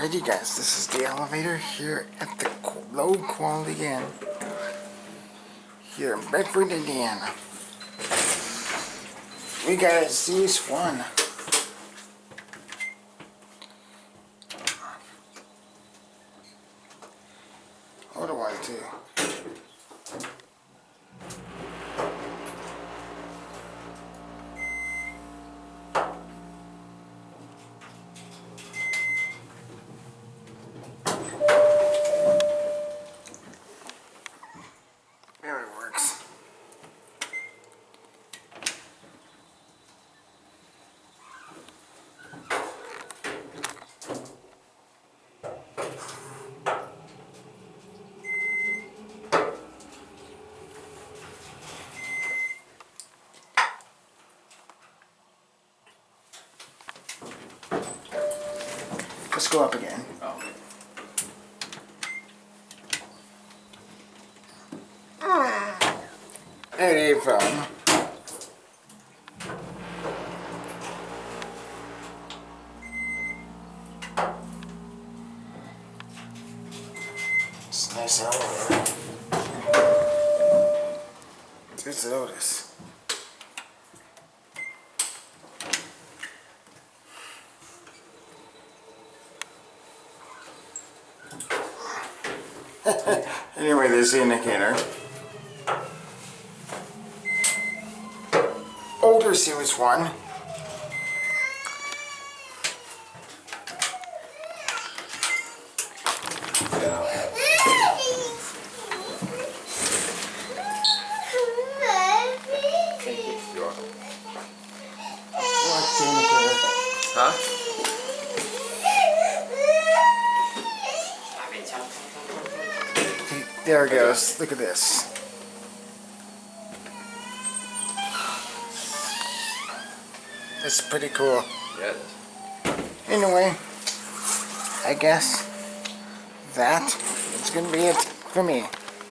Alrighty guys, this is the elevator here at the low quality inn here in Bedford, Indiana. We got a CS1. What do I do? There it works. Let's go up again. Oh. Hey, phone. It's a nice elevator. There's Otis. Anyway, there's the indicator. Older Series 1. Huh? There it goes. Look at this. That's pretty cool. Yeah, it is. Anyway, I guess that is going to be it for me.